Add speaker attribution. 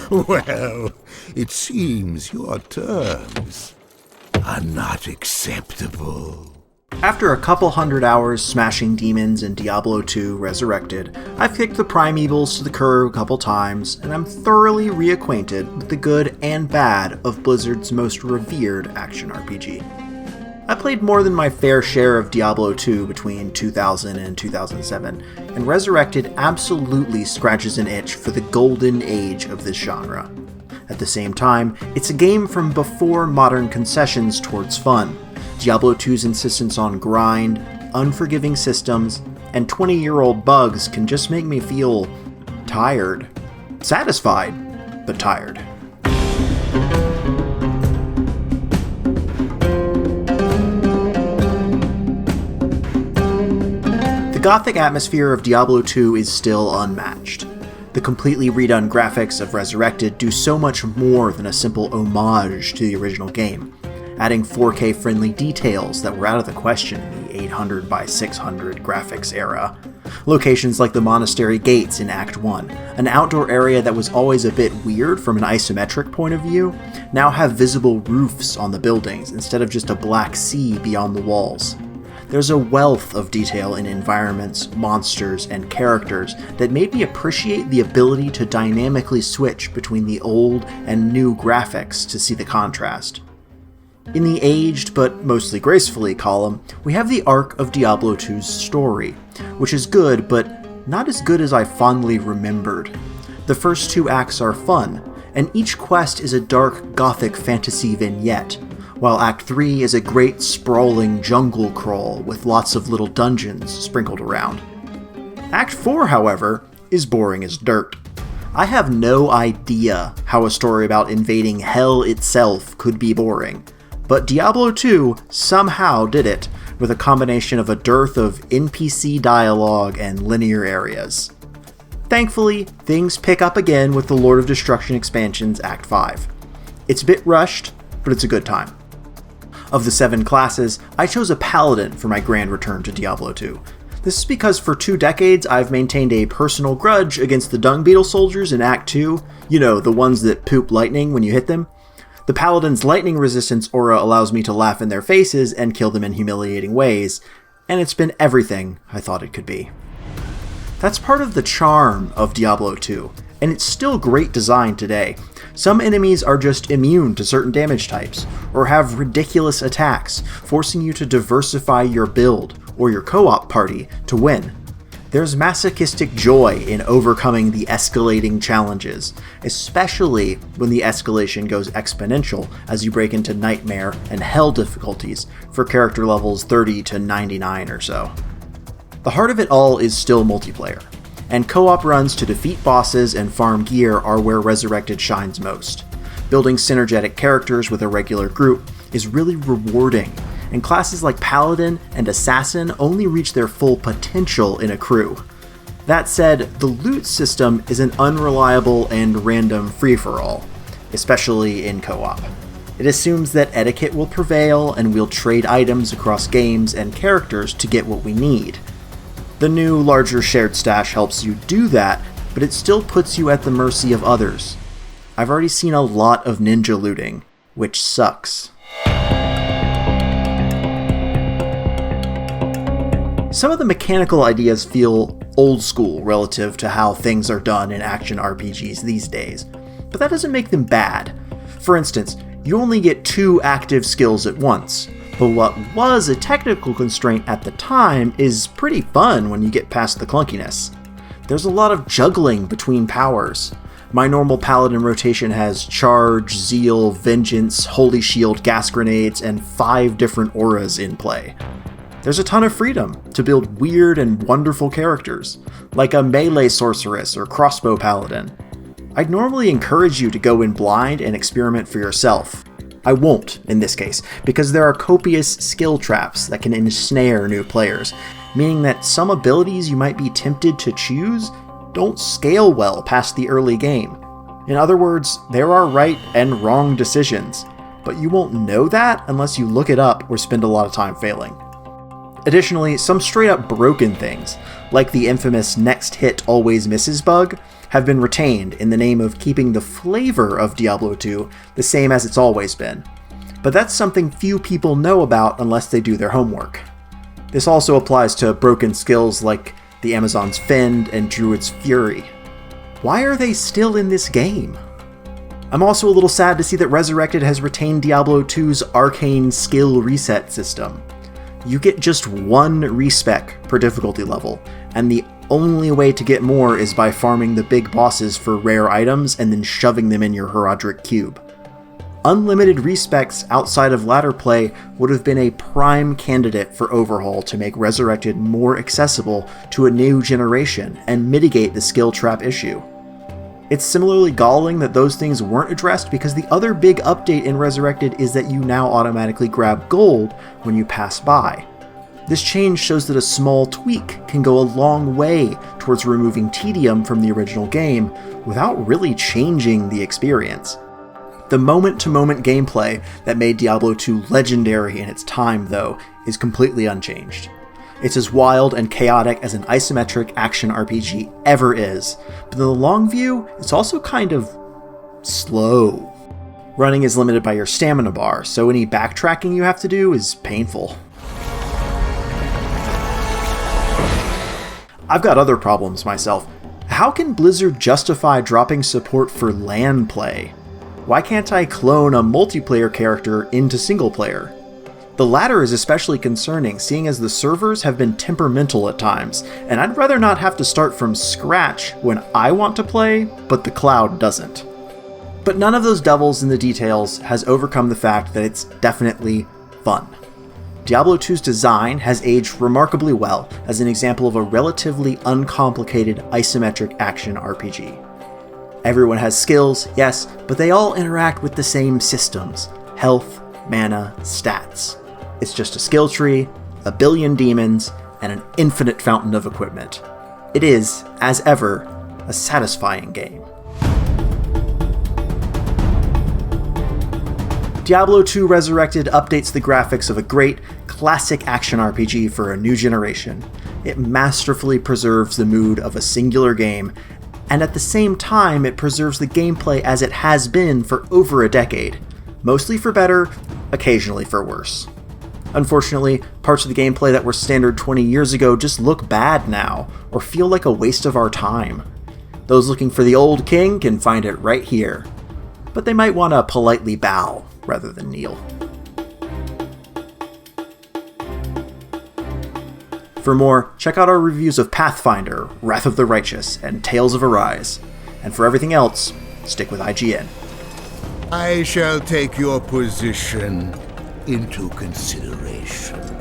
Speaker 1: Well, it seems your terms are not acceptable.
Speaker 2: After a couple hundred hours smashing demons in Diablo 2 Resurrected, I've kicked the primevals to the curb a couple times, and I'm thoroughly reacquainted with the good and bad of Blizzard's most revered action RPG. I played more than my fair share of Diablo 2 between 2000 and 2007, and Resurrected absolutely scratches an itch for the golden age of this genre. At the same time, it's a game from before modern concessions towards fun. Diablo 2's insistence on grind, unforgiving systems, and 20-year-old bugs can just make me feel tired. Satisfied, but tired. The gothic atmosphere of Diablo 2 is still unmatched. The completely redone graphics of Resurrected do so much more than a simple homage to the original game, adding 4K friendly details that were out of the question in the 800 by 600 graphics era. Locations like the Monastery Gates in Act 1, an outdoor area that was always a bit weird from an isometric point of view, now have visible roofs on the buildings instead of just a black sea beyond the walls. There's a wealth of detail in environments, monsters, and characters that made me appreciate the ability to dynamically switch between the old and new graphics to see the contrast. In the aged but mostly gracefully column, we have the arc of Diablo 2's story, which is good but not as good as I fondly remembered. The first two acts are fun, and each quest is a dark gothic fantasy vignette, while Act 3 is a great sprawling jungle crawl with lots of little dungeons sprinkled around. Act 4, however, is boring as dirt. I have no idea how a story about invading hell itself could be boring, but Diablo 2 somehow did it, with a combination of a dearth of NPC dialogue and linear areas. Thankfully, things pick up again with the Lord of Destruction expansion's Act 5. It's a bit rushed, but it's a good time. Of the 7 classes, I chose a Paladin for my grand return to Diablo 2. This is because for 2 decades I've maintained a personal grudge against the Dung Beetle soldiers in Act 2, you know, the ones that poop lightning when you hit them. The Paladin's lightning resistance aura allows me to laugh in their faces and kill them in humiliating ways, and it's been everything I thought it could be. That's part of the charm of Diablo 2, and it's still great design today. Some enemies are just immune to certain damage types, or have ridiculous attacks, forcing you to diversify your build, or your co-op party, to win. There's masochistic joy in overcoming the escalating challenges, especially when the escalation goes exponential as you break into Nightmare and Hell difficulties for character levels 30 to 99 or so. The heart of it all is still multiplayer, and co-op runs to defeat bosses and farm gear are where Resurrected shines most. Building synergetic characters with a regular group is really rewarding, and classes like Paladin and Assassin only reach their full potential in a crew. That said, the loot system is an unreliable and random free-for-all, especially in co-op. It assumes that etiquette will prevail and we'll trade items across games and characters to get what we need. The new, larger shared stash helps you do that, but it still puts you at the mercy of others. I've already seen a lot of ninja looting, which sucks. Some of the mechanical ideas feel old school relative to how things are done in action RPGs these days, but that doesn't make them bad. For instance, you only get 2 active skills at once, but what was a technical constraint at the time is pretty fun when you get past the clunkiness. There's a lot of juggling between powers. My normal Paladin rotation has Charge, Zeal, Vengeance, Holy Shield, Gas Grenades, and 5 different auras in play. There's a ton of freedom to build weird and wonderful characters, like a melee sorceress or crossbow paladin. I'd normally encourage you to go in blind and experiment for yourself. I won't in this case, because there are copious skill traps that can ensnare new players, meaning that some abilities you might be tempted to choose don't scale well past the early game. In other words, there are right and wrong decisions, but you won't know that unless you look it up or spend a lot of time failing. Additionally, some straight up broken things, like the infamous next hit always misses bug, have been retained in the name of keeping the flavor of Diablo 2 the same as it's always been. But that's something few people know about unless they do their homework. This also applies to broken skills like the Amazon's Fend and Druid's Fury. Why are they still in this game? I'm also a little sad to see that Resurrected has retained Diablo 2's arcane skill reset system. You get just one respec per difficulty level, and the only way to get more is by farming the big bosses for rare items and then shoving them in your Herodric cube. Unlimited respecs outside of ladder play would have been a prime candidate for overhaul to make Resurrected more accessible to a new generation and mitigate the skill trap issue. It's similarly galling that those things weren't addressed because the other big update in Resurrected is that you now automatically grab gold when you pass by. This change shows that a small tweak can go a long way towards removing tedium from the original game without really changing the experience. The moment-to-moment gameplay that made Diablo 2 legendary in its time, though, is completely unchanged. It's as wild and chaotic as an isometric action RPG ever is, but in the long view, it's also kind of slow. Running is limited by your stamina bar, so any backtracking you have to do is painful. I've got other problems myself. How can Blizzard justify dropping support for LAN play? Why can't I clone a multiplayer character into single player? The latter is especially concerning, seeing as the servers have been temperamental at times, and I'd rather not have to start from scratch when I want to play, but the cloud doesn't. But none of those devils in the details has overcome the fact that it's definitely fun. Diablo 2's design has aged remarkably well as an example of a relatively uncomplicated isometric action RPG. Everyone has skills, yes, but they all interact with the same systems: health, mana, stats. It's just a skill tree, a billion demons, and an infinite fountain of equipment. It is, as ever, a satisfying game. Diablo 2 Resurrected updates the graphics of a great, classic action RPG for a new generation. It masterfully preserves the mood of a singular game, and at the same time it preserves the gameplay as it has been for over a decade. Mostly for better, occasionally for worse. Unfortunately, parts of the gameplay that were standard 20 years ago just look bad now, or feel like a waste of our time. Those looking for the old king can find it right here, but they might want to politely bow rather than kneel. For more, check out our reviews of Pathfinder, Wrath of the Righteous, and Tales of Arise. And for everything else, stick with IGN.
Speaker 1: I shall take your position into consideration.